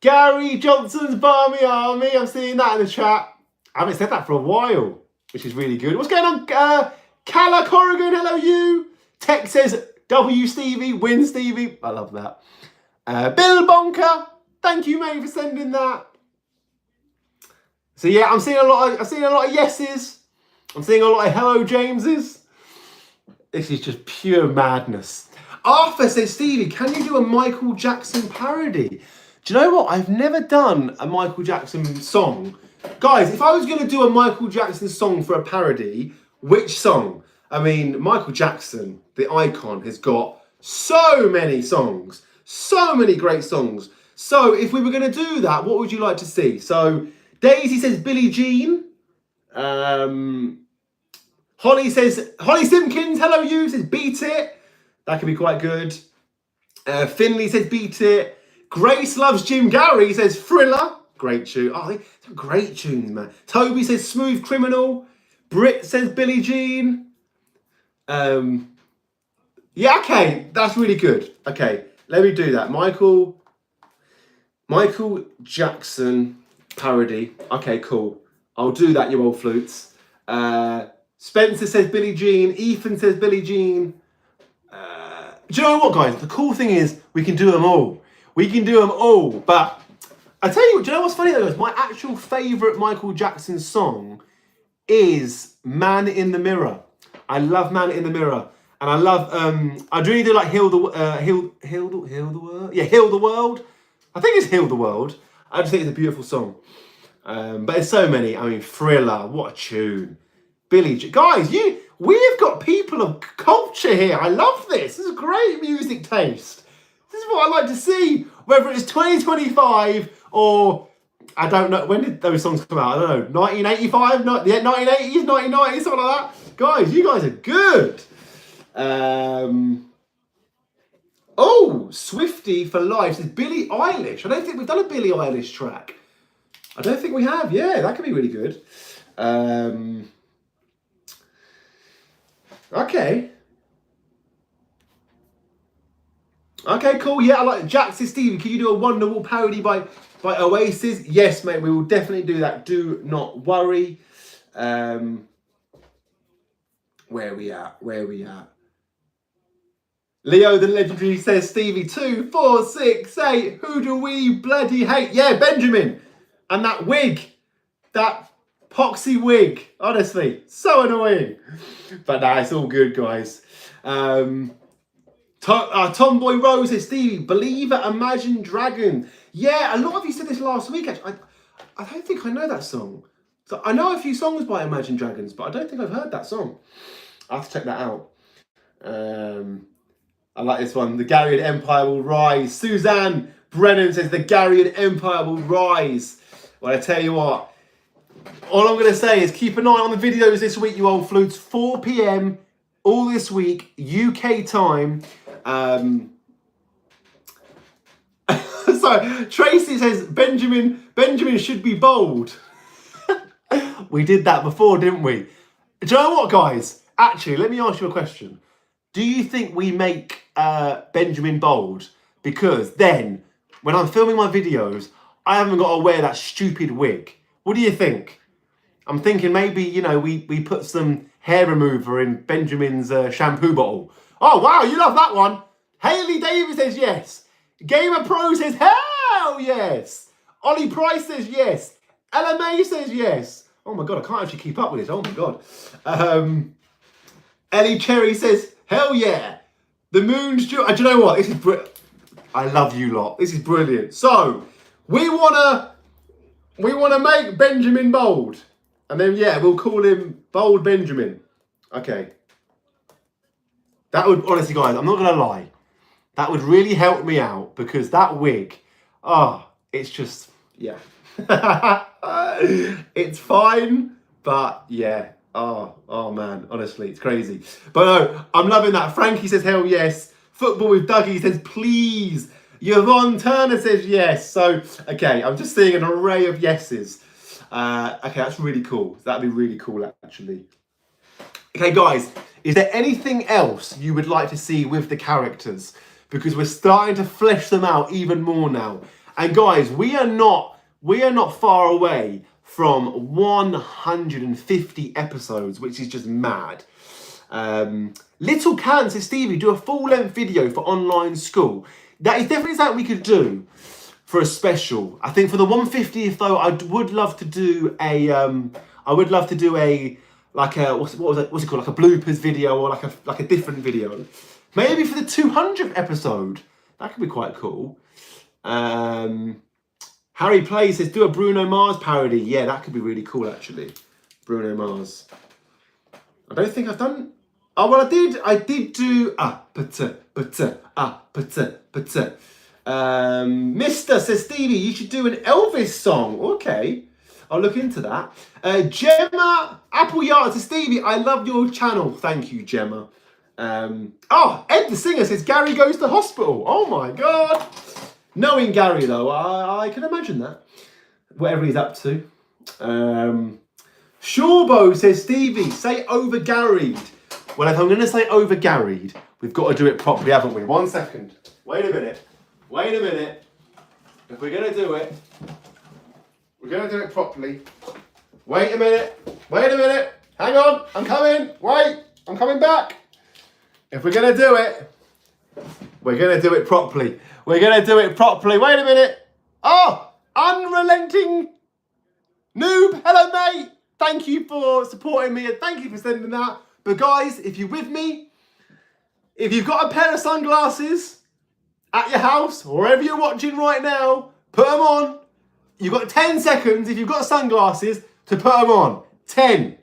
Gary Johnson's Barmy Army. I'm seeing that in the chat. I haven't said that for a while, which is really good. What's going on? Calla Corrigan, hello you. Tech says W Stevie, win Stevie. I love that. Bill Bonker, thank you mate for sending that. So yeah, I'm seeing a lot of yeses. I'm seeing a lot of hello Jameses. This is just pure madness. Arthur says, Stevie, can you do a Michael Jackson parody? Do you know what? I've never done a Michael Jackson song. Guys, if I was going to do a Michael Jackson song for a parody, which song? I mean, Michael Jackson, the icon, has got so many songs. So many great songs. So if we were going to do that, what would you like to see? So Daisy says Billie Jean. Holly Simpkins, hello you, says Beat It. That could be quite good. Finley says Beat It. Grace loves Jim Gary, says Thriller. Great tune. Oh, they're great tunes, man. Toby says Smooth Criminal. Britt says Billie Jean. Yeah, okay, that's really good. Okay, let me do that. Michael Jackson parody. Okay, cool. I'll do that, you old flutes. Spencer says Billie Jean. Ethan says Billie Jean. Do you know what, guys? The cool thing is we can do them all. But I tell you what, do you know what's funny though, guys? My actual favourite Michael Jackson song is Man in the Mirror. I love Man in the Mirror. And I love, I really do like Heal the World. Yeah, Heal the World. I think it's Heal the World. I just think it's a beautiful song. But there's so many. I mean, Thriller, what a tune. Billie Jean. Guys, we've got people of culture here. I love this. This is great music taste. This is what I like to see. Whether it's 2025 or, I don't know, when did those songs come out? I don't know, 1985, 1980s, 1990s, something like that. Guys, you guys are good. Oh, Swifty for Life says Billie Eilish. I don't think we've done a Billie Eilish track. I don't think we have. Yeah, that could be really good. Okay. Okay, cool. Yeah, I like Jack says, Stevie, can you do a Wonderwall parody by Oasis? Yes, mate, we will definitely do that. Do not worry. Where we at? Leo the Legendary says, Stevie, 2, 4, 6, 8. Who do we bloody hate? Yeah, Benjamin. And that wig. That poxy wig. Honestly, so annoying. But nah, it's all good, guys. Tomboy Rose says, Stevie, Believer, Imagine Dragon. Yeah, a lot of you said this last week, actually. I don't think I know that song. So I know a few songs by Imagine Dragons, but I don't think I've heard that song. I'll have to check that out. I like this one. The Garyan Empire will rise. Suzanne Brennan says the Garyan Empire will rise. Well, I tell you what, all I'm going to say is keep an eye on the videos this week, you old flutes. 4 p.m. all this week, UK time. Sorry, Tracy says Benjamin should be bold. We did that before, didn't we? Do you know what, guys? Actually, let me ask you a question. Do you think we make Benjamin bold? Because then, when I'm filming my videos, I haven't got to wear that stupid wig. What do you think? I'm thinking maybe, you know, we put some hair remover in Benjamin's shampoo bottle. Oh, wow, you love that one. Haley Davis says yes. Gamer Pro says hell yes. Ollie Price says yes. LMA says yes. Oh my God, I can't actually keep up with this. Oh my God. Ellie Cherry says hell yeah. The Moon's do you know what? This is I love you lot. This is brilliant. So we wanna make Benjamin bold. And then yeah, we'll call him Bold Benjamin. Okay. That would, honestly guys, I'm not gonna lie. That would really help me out because that wig, it's just, yeah. It's fine, but yeah. Oh man, honestly, it's crazy. But no, I'm loving that. Frankie says hell yes. Football with Dougie says please. Yvonne Turner says yes. So, okay, I'm just seeing an array of yeses. Okay, that's really cool. That'd be really cool, actually. Okay, guys, is there anything else you would like to see with the characters? Because we're starting to flesh them out even more now. And guys, we are not far away from 150 episodes, which is just mad. Little Can says, Stevie, do a full-length video for online school. That is definitely something we could do for a special. I think for the 150th though, I would love to do a like a what's it called, like a bloopers video, or like a different video. Maybe for the 200th episode, that could be quite cool. Harry Plays says, do a Bruno Mars parody. Yeah, that could be really cool actually. Bruno Mars. I don't think I've done. Oh well, I did do Mister says, Stevie, you should do an Elvis song. Okay, I'll look into that. Gemma Appleyard says, Stevie, I love your channel. Thank you, Gemma. Ed the Singer says, Gary goes to hospital. Oh my God. Knowing Gary though, I can imagine that. Whatever he's up to. Shawbo says, Stevie, say over Garried. Well, if I'm going to say over Garried, we've got to do it properly, haven't we? 1 second. Wait a minute. If we're going to do it, we're going to do it properly. Wait a minute. Hang on, I'm coming. Wait, I'm coming back. If we're going to do it, we're going to do it properly. Wait a minute. Oh, unrelenting noob. Hello, mate. Thank you for supporting me and thank you for sending that. But guys, if you're with me, if you've got a pair of sunglasses at your house, or wherever you're watching right now, put them on. You've got 10 seconds, if you've got sunglasses, to put them on. 10,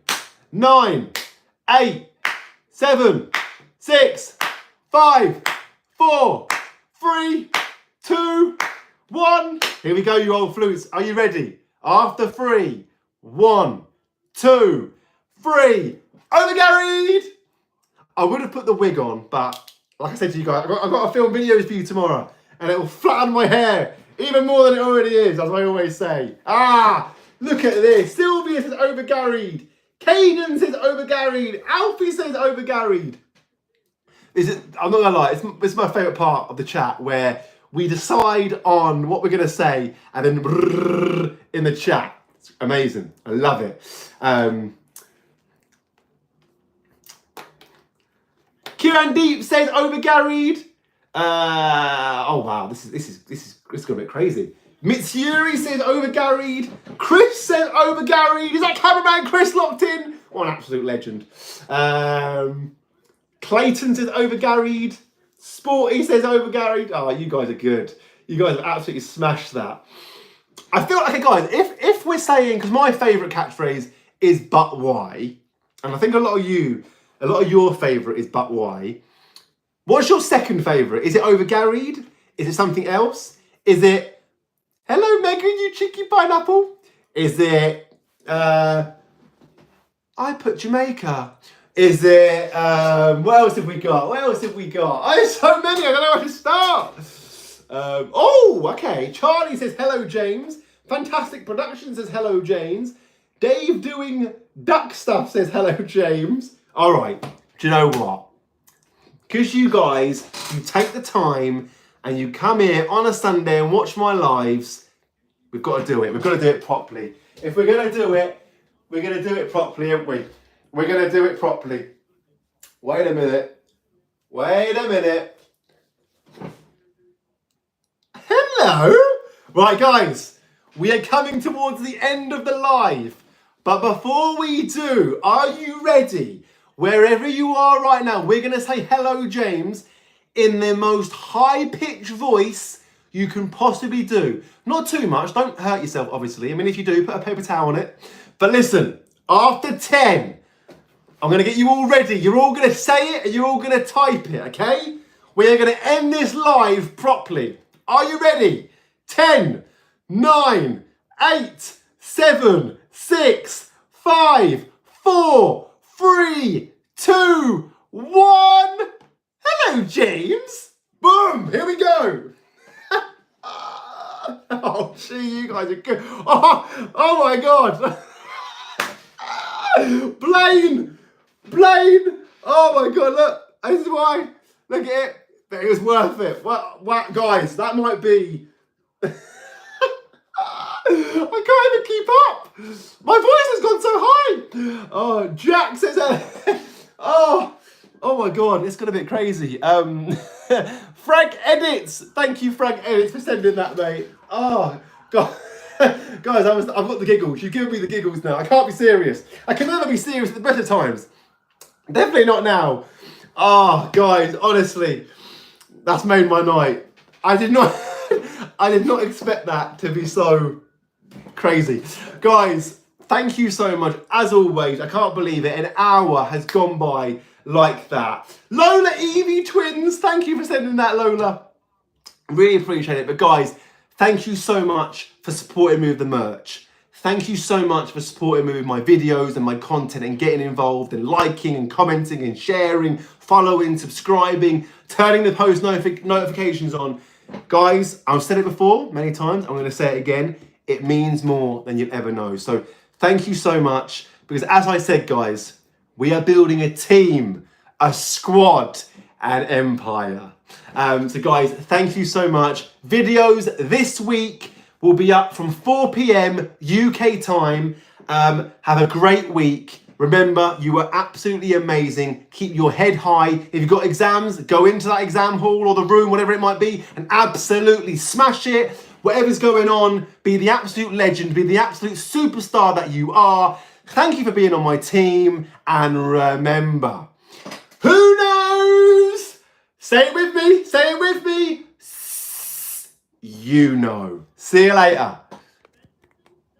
9, 8, 7, 6, 5, 4, 3, 2, 1. Here we go, you old flutes. Are you ready? After 3, 1, 2, 3. Over Garried! I would have put the wig on, but like I said to you guys, I've got to film videos for you tomorrow, and it will flatten my hair even more than it already is, as I always say. Look at this. Sylvia says over Garried. Caden says over Garried. Alfie says over Garried. I'm not gonna lie, it's my favourite part of the chat, where we decide on what we're gonna say and then brrr in the chat. It's amazing. I love it. Kieran Deep says over Garried. Oh wow, this is got a bit crazy. Mitsuri says over Garried. Chris says over Garried. Is that cameraman Chris locked in? What an absolute legend. Clayton says over Garried. Sporty says over Garried. Oh, you guys are good. You guys have absolutely smashed that. I feel like, guys, if we're saying, because my favourite catchphrase is but why, and I think a lot of your favourite is but why. What's your second favourite? Is it over Garried? Is it something else? Is it hello Megan, you cheeky pineapple? Is it I put Jamaica? Is it what else have we got? Oh, there's so many, I don't know where to start. Okay. Charlie says hello James. Fantastic Production says hello James. Dave doing duck stuff says hello James. All right, do you know what? Because you guys, you take the time and you come here on a Sunday and watch my lives, we've got to do it. We've got to do it properly. If we're going to do it, we're going to do it properly, aren't we? We're going to do it properly. Wait a minute. Hello? Right, guys, we are coming towards the end of the live. But before we do, are you ready? Wherever you are right now, we're going to say hello, James, in the most high-pitched voice you can possibly do. Not too much. Don't hurt yourself, obviously. I mean, if you do, put a paper towel on it. But listen, after 10, I'm going to get you all ready. You're all going to say it and you're all going to type it, okay? We are going to end this live properly. Are you ready? 10, 9, 8, 7, 6, 5, 4, 3, 2, 1. Hello, James. Boom. Here we go. Oh, gee, you guys are good. Oh my God. Blaine. Blaine! Oh my God, look. This is why. Look at it. But it was worth it. What, guys, that might be... I can't even keep up. My voice has gone so high. Oh, Jack says... oh my God, it's got a bit crazy. Frank Edits. Thank you, Frank Edits, for sending that, mate. Oh, God. Guys, I've got the giggles. You've given me the giggles now. I can't be serious. I can never be serious at the better times. Definitely not now. Oh, guys, honestly, that's made my night. I did not expect that to be so crazy. Guys, thank you so much. As always, I can't believe it. An hour has gone by like that. Lola Evie Twins, thank you for sending that, Lola. Really appreciate it. But guys, thank you so much for supporting me with the merch. Thank you so much for supporting me with my videos and my content and getting involved and liking and commenting and sharing, following, subscribing, turning the post notifications on. Guys, I've said it before many times. I'm going to say it again. It means more than you'll ever know. So thank you so much, because as I said, guys, we are building a team, a squad, an empire. So guys, thank you so much. Videos this week will be up from 4 p.m. UK time. Have a great week. Remember, you are absolutely amazing. Keep your head high. If you've got exams, go into that exam hall or the room, whatever it might be, and absolutely smash it. Whatever's going on, be the absolute legend, be the absolute superstar that you are. Thank you for being on my team. And remember, who knows? Say it with me. Say it with me. You know. See you later.